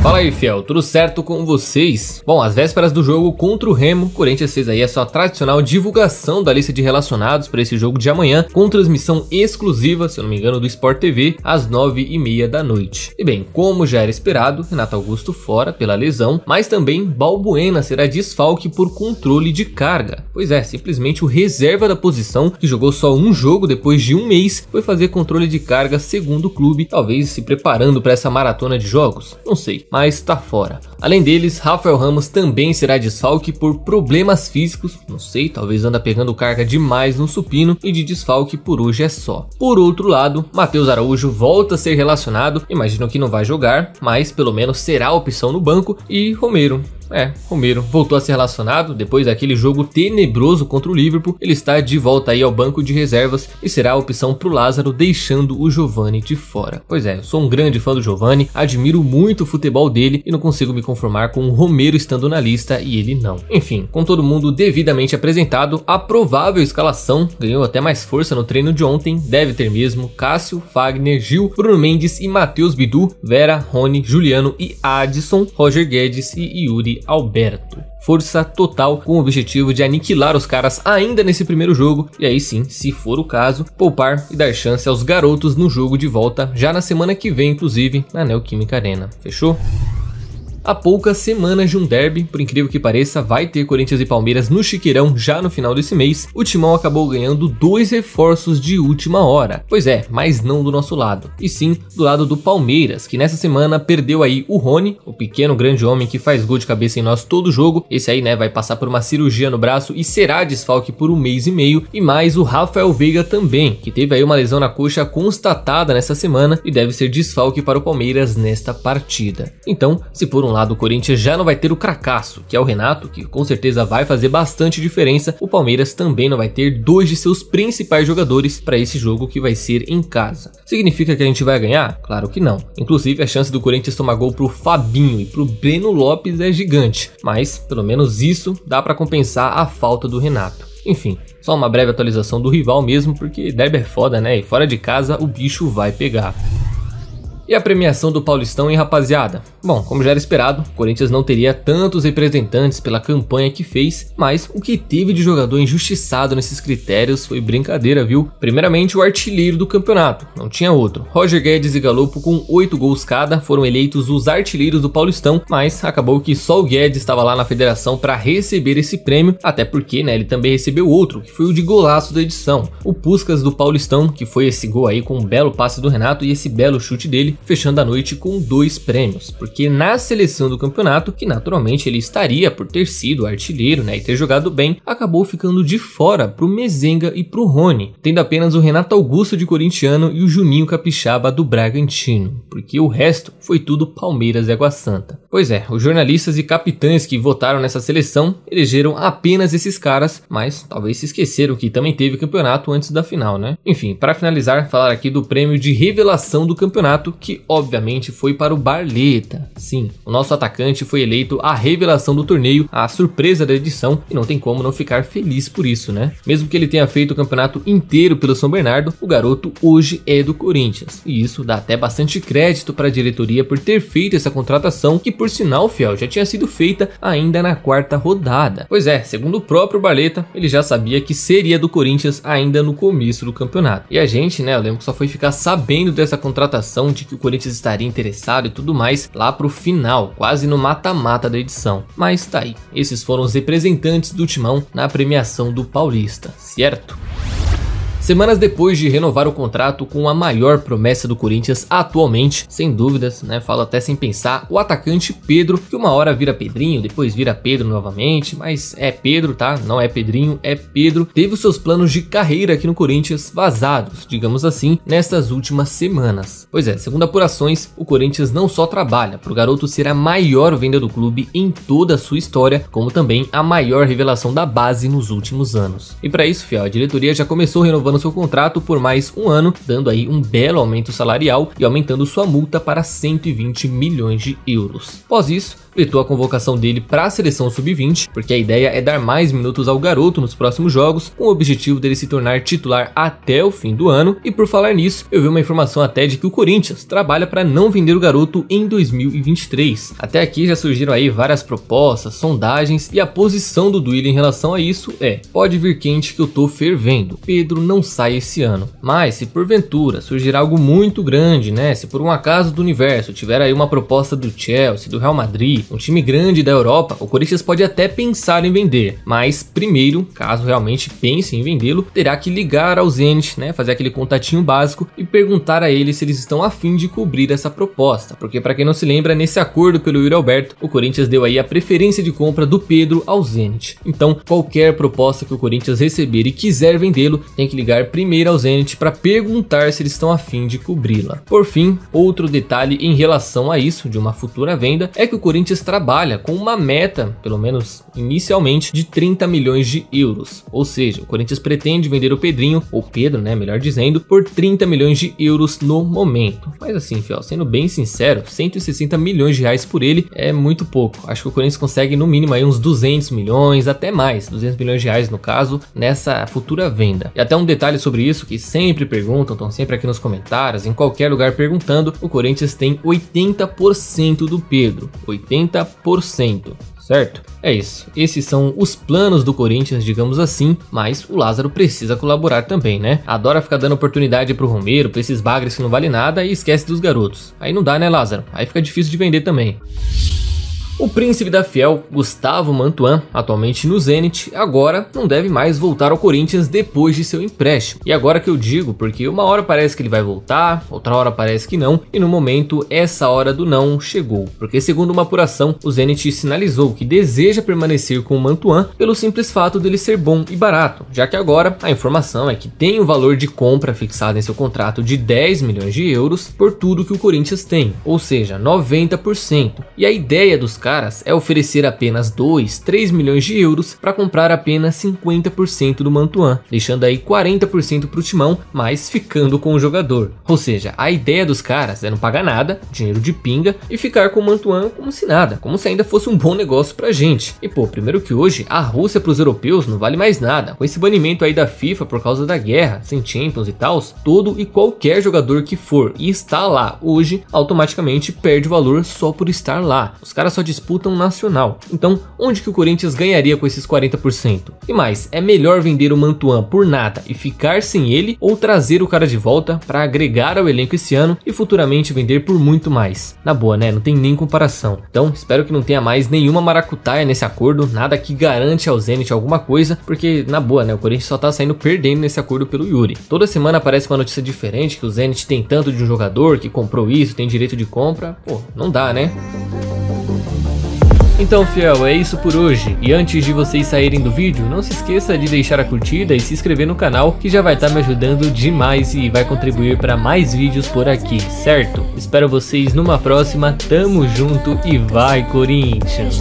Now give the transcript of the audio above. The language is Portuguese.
Fala aí, fiel, tudo certo com vocês? Bom, às vésperas do jogo contra o Remo, o Corinthians fez aí a sua tradicional divulgação da lista de relacionados para esse jogo de amanhã, com transmissão exclusiva, se eu não me engano, do Sport TV, às 9h30 da noite. E bem, como já era esperado, Renato Augusto fora pela lesão, mas também Balbuena será desfalque por controle de carga. Pois é, simplesmente o reserva da posição, que jogou só um jogo depois de um mês, foi fazer controle de carga segundo o clube, talvez se preparando para essa maratona de jogos, não sei, mas tá fora. Além deles, Rafael Ramos também será desfalque por problemas físicos, não sei, talvez anda pegando carga demais no supino, e de desfalque por hoje é só. Por outro lado, Matheus Araújo volta a ser relacionado, imagino que não vai jogar, mas pelo menos será opção no banco, e Romero voltou a ser relacionado depois daquele jogo tenebroso contra o Liverpool. Ele está de volta aí ao banco de reservas e será a opção pro Lázaro, deixando o Giovani de fora. Pois é, eu sou um grande fã do Giovani, admiro muito o futebol dele e não consigo me conformar com o Romero estando na lista e ele não. Enfim, com todo mundo devidamente apresentado, a provável escalação ganhou até mais força no treino de ontem, deve ter mesmo Cássio, Fagner, Gil, Bruno Mendes e Matheus Bidu, Vera, Rony, Juliano e Adson, Roger Guedes e Yuri Alberto. Força total com o objetivo de aniquilar os caras ainda nesse primeiro jogo e aí sim, se for o caso, poupar e dar chance aos garotos no jogo de volta já na semana que vem, inclusive na Neoquímica Arena. Fechou? Há poucas semanas de um derby, por incrível que pareça, vai ter Corinthians e Palmeiras no Chiqueirão já no final desse mês. O Timão acabou ganhando 2 reforços de última hora. Pois é, mas não do nosso lado, e sim do lado do Palmeiras, que nessa semana perdeu aí o Rony, o pequeno grande homem que faz gol de cabeça em nós todo jogo. Esse aí, né, vai passar por uma cirurgia no braço e será desfalque por 1 mês e meio. E mais o Rafael Veiga também, que teve aí uma lesão na coxa constatada nessa semana e deve ser desfalque para o Palmeiras nesta partida. Então, se por um lado o Corinthians já não vai ter o cracaço, que é o Renato, que com certeza vai fazer bastante diferença, o Palmeiras também não vai ter 2 de seus principais jogadores para esse jogo que vai ser em casa. Significa que a gente vai ganhar? Claro que não. Inclusive a chance do Corinthians tomar gol pro Fabinho e pro Breno Lopes é gigante, mas pelo menos isso dá para compensar a falta do Renato. Enfim, só uma breve atualização do rival mesmo, porque derby é foda, né? E fora de casa o bicho vai pegar. E a premiação do Paulistão, hein, rapaziada? Bom, como já era esperado, o Corinthians não teria tantos representantes pela campanha que fez, mas o que teve de jogador injustiçado nesses critérios foi brincadeira, viu? Primeiramente, o artilheiro do campeonato, não tinha outro. Roger Guedes e Galopo, com 8 gols cada, foram eleitos os artilheiros do Paulistão, mas acabou que só o Guedes estava lá na federação para receber esse prêmio, até porque, né, ele também recebeu outro, que foi o de golaço da edição, o Puskás do Paulistão, que foi esse gol aí com um belo passe do Renato e esse belo chute dele, fechando a noite com 2 prêmios, porque na seleção do campeonato, que naturalmente ele estaria por ter sido artilheiro, né, e ter jogado bem, acabou ficando de fora pro Mezenga e pro Rony, tendo apenas o Renato Augusto de corintiano e o Juninho Capixaba do Bragantino, porque o resto foi tudo Palmeiras e Água Santa. Pois é, os jornalistas e capitães que votaram nessa seleção elegeram apenas esses caras, mas talvez se esqueceram que também teve campeonato antes da final, né? Enfim, para finalizar, falar aqui do prêmio de revelação do campeonato, que obviamente foi para o Barleta. Sim, o nosso atacante foi eleito a revelação do torneio, a surpresa da edição, e não tem como não ficar feliz por isso, né? Mesmo que ele tenha feito o campeonato inteiro pelo São Bernardo, o garoto hoje é do Corinthians, e isso dá até bastante crédito para a diretoria por ter feito essa contratação, que por sinal, fiel, já tinha sido feita ainda na 4ª rodada. Pois é, segundo o próprio Barleta, ele já sabia que seria do Corinthians ainda no começo do campeonato. E a gente, né, eu lembro que só foi ficar sabendo dessa contratação, de que o Corinthians estaria interessado e tudo mais lá pro final, quase no mata-mata da edição. Mas tá aí, esses foram os representantes do Timão na premiação do Paulista, certo? Semanas depois de renovar o contrato com a maior promessa do Corinthians atualmente, sem dúvidas, né, falo até sem pensar, o atacante Pedro, que uma hora vira Pedrinho, depois vira Pedro novamente, mas é Pedro, tá? Não é Pedrinho, é Pedro. Teve os seus planos de carreira aqui no Corinthians vazados, digamos assim, nestas últimas semanas. Pois é, segundo apurações, o Corinthians não só trabalha para o garoto ser a maior venda do clube em toda a sua história, como também a maior revelação da base nos últimos anos. E para isso, fiel, a diretoria já começou renovando seu contrato por mais um ano, dando aí um belo aumento salarial e aumentando sua multa para 120 milhões de euros. Após isso, vetou a convocação dele para a seleção sub-20, porque a ideia é dar mais minutos ao garoto nos próximos jogos, com o objetivo dele se tornar titular até o fim do ano. E por falar nisso, eu vi uma informação até de que o Corinthians trabalha para não vender o garoto em 2023. Até aqui já surgiram aí várias propostas, sondagens, e a posição do Duílio em relação a isso pode vir quente que eu tô fervendo. Pedro não sai esse ano. Mas se porventura surgir algo muito grande, né? Se por um acaso do universo tiver aí uma proposta do Chelsea, do Real Madrid, um time grande da Europa, o Corinthians pode até pensar em vender. Mas primeiro, caso realmente pense em vendê-lo, terá que ligar ao Zenit, né? Fazer aquele contatinho básico e perguntar a eles se eles estão a fim de cobrir essa proposta. Porque para quem não se lembra, nesse acordo pelo Yuri Alberto, o Corinthians deu aí a preferência de compra do Pedro ao Zenit. Então, qualquer proposta que o Corinthians receber e quiser vendê-lo, tem que ligar primeiro ao Zenit para perguntar se eles estão a fim de cobri-la. Por fim, outro detalhe em relação a isso, de uma futura venda, é que o Corinthians trabalha com uma meta, pelo menos inicialmente, de 30 milhões de euros. Ou seja, o Corinthians pretende vender o Pedrinho, ou Pedro, né, melhor dizendo, por 30 milhões de euros no momento. Mas assim, fiel, sendo bem sincero, 160 milhões de reais por ele é muito pouco. Acho que o Corinthians consegue no mínimo aí uns 200 milhões, até mais, 200 milhões de reais no caso, nessa futura venda. E até um detalhe sobre isso que sempre perguntam, estão sempre aqui nos comentários, em qualquer lugar perguntando, o Corinthians tem 80% do Pedro, 80%. Certo? É isso. Esses são os planos do Corinthians, digamos assim, mas o Lázaro precisa colaborar também, né? Adora ficar dando oportunidade pro Romero, pra esses bagres que não vale nada e esquece dos garotos. Aí não dá, né, Lázaro? Aí fica difícil de vender também. O príncipe da Fiel, Gustavo Mantuan, atualmente no Zenit, agora não deve mais voltar ao Corinthians depois de seu empréstimo. E agora que eu digo, porque uma hora parece que ele vai voltar, outra hora parece que não, e no momento essa hora do não chegou. Porque segundo uma apuração, o Zenit sinalizou que deseja permanecer com o Mantuan pelo simples fato dele ser bom e barato, já que agora a informação é que tem o valor de compra fixado em seu contrato de 10 milhões de euros por tudo que o Corinthians tem, ou seja, 90%. E a ideia dos caras é oferecer apenas 2, 3 milhões de euros para comprar apenas 50% do Mantuan, deixando aí 40% para o Timão, mas ficando com o jogador. Ou seja, a ideia dos caras é não pagar nada, dinheiro de pinga, e ficar com o Mantuan como se nada, como se ainda fosse um bom negócio pra gente. E pô, primeiro que hoje a Rússia pros europeus não vale mais nada, com esse banimento aí da FIFA por causa da guerra, sem Champions e tal, todo e qualquer jogador que for e está lá hoje, automaticamente perde o valor só por estar lá. Os caras só disputam nacional. Então, onde que o Corinthians ganharia com esses 40%? E mais, é melhor vender o Mantuan por nada e ficar sem ele, ou trazer o cara de volta para agregar ao elenco esse ano e futuramente vender por muito mais? Na boa, né? Não tem nem comparação. Então, espero que não tenha mais nenhuma maracutaia nesse acordo, nada que garante ao Zenit alguma coisa, porque na boa, né? O Corinthians só tá saindo perdendo nesse acordo pelo Yuri. Toda semana aparece uma notícia diferente, que o Zenit tem tanto de um jogador, que comprou isso, tem direito de compra. Pô, não dá, né? Então, fiel, é isso por hoje. E antes de vocês saírem do vídeo, não se esqueça de deixar a curtida e se inscrever no canal, que já vai estar me ajudando demais e vai contribuir para mais vídeos por aqui, certo? Espero vocês numa próxima, tamo junto e vai, Corinthians!